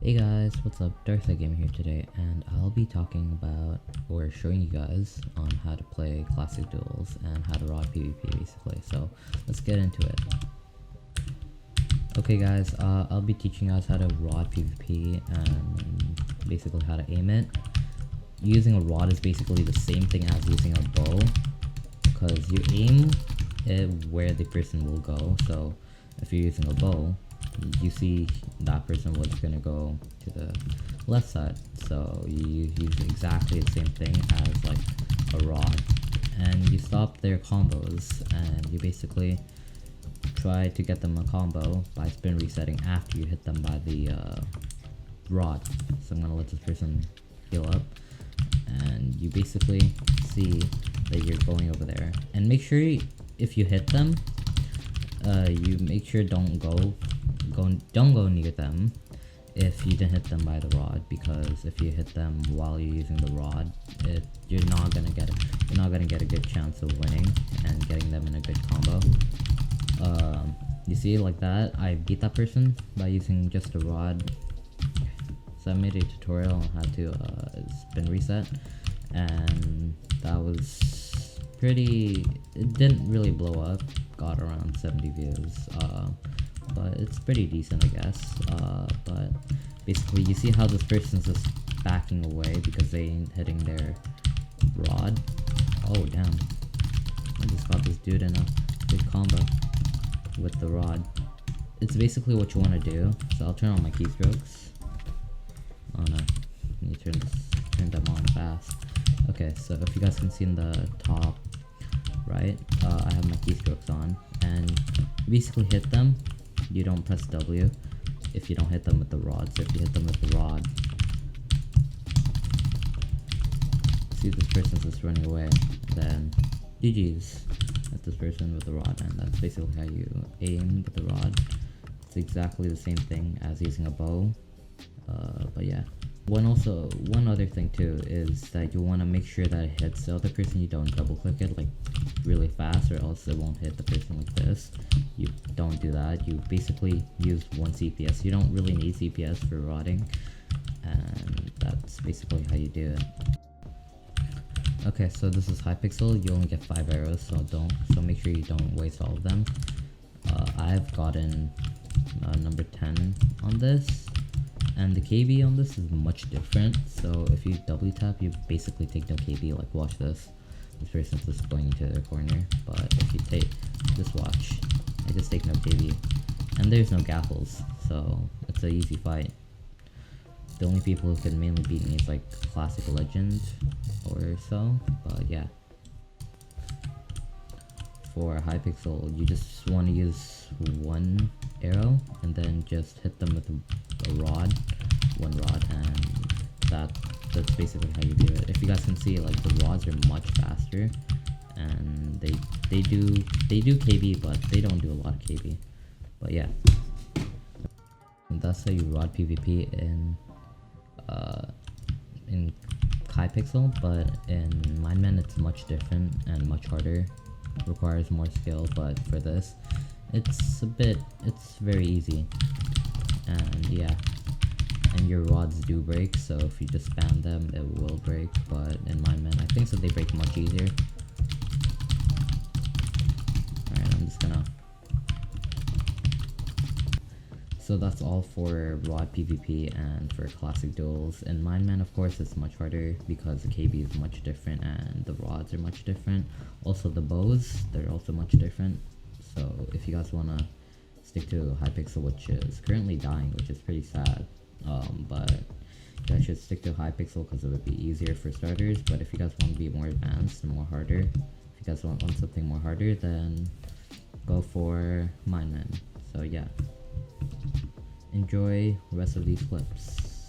Hey guys, what's up? Dₐᵣ▖ here today, and I'll be talking about or showing you guys on how to play classic duels and how to rod PvP basically. So let's get into it. Okay guys, I'll be teaching you guys how to rod PvP and basically how to aim it. Using a rod is basically the same thing as using a bow, because you aim it where the person will go. So if you're using a bow, you see that person was gonna go to the left side, so you use exactly the same thing as like a rod, and you stop their combos, and you basically try to get them a combo by spin resetting after you hit them by the rod. So I'm gonna let this person heal up, and you basically see that you're going over there, and make sure if you hit them, you make sure don't go near them if you didn't hit them by the rod, because if you hit them while you're using the rod, you're not gonna get a good chance of winning and getting them in a good combo. You see, like that, I beat that person by using just a rod. So I made a tutorial on how to spin reset, and that was pretty. It didn't really blow up, got around 70 views, but it's pretty decent, I guess. But basically, you see how this person's just backing away because they ain't hitting their rod. Oh damn, I just got this dude in a good combo with the rod. It's basically what you want to do. So I'll turn on my keystrokes. Oh no, I need to turn them on fast. Okay, so if you guys can see in the top right, I have my keystrokes on, and you basically hit them. You don't press W if you don't hit them with the rod. So if you hit them with the rod, see this person's just running away, then GG's at this person with the rod, and that's basically how you aim with the rod. It's exactly the same thing as using a bow, but yeah. One other thing too is that you want to make sure that it hits the other person. You don't double click it like really fast, or else it won't hit the person like this. You don't do that. You basically use 1 CPS. You don't really need CPS for rodding, and that's basically how you do it. Okay, so this is hypixel. You only get 5 arrows, so make sure you don't waste all of them. I've gotten number 10 on this. And the KB on this is much different. So if you double tap, you basically take no KB. Like, watch this. This person's just going into their corner. But if you take, just watch. I just take no KB. And there's no gapples, so it's an easy fight. The only people who can mainly beat me is like classic legend or so. But yeah. For hypixel, you just want to use 1 arrow and then just hit them with a rod, 1 rod, and that's basically how you do it. If you guys can see, like, the rods are much faster, and they do KB, but they don't do a lot of KB. But yeah, and that's how you rod PvP in hypixel, but in Mindman it's much different and much harder. Requires more skill, but for this, it's very easy. And yeah, and your rods do break, so if you just spam them, it will break. But in Mindman, I think so they break much easier. Alright, I'm just gonna. So that's all for rod PvP and for classic duels. In Mindman, of course, it's much harder because the KB is much different and the rods are much different. Also, the bows, they're also much different. So if you guys want to stick to hypixel, which is currently dying, which is pretty sad, but you guys should stick to hypixel because it would be easier for starters. But if you guys want to be more advanced and more harder, if you guys want something more harder, then go for Mindman. So yeah, enjoy the rest of these clips.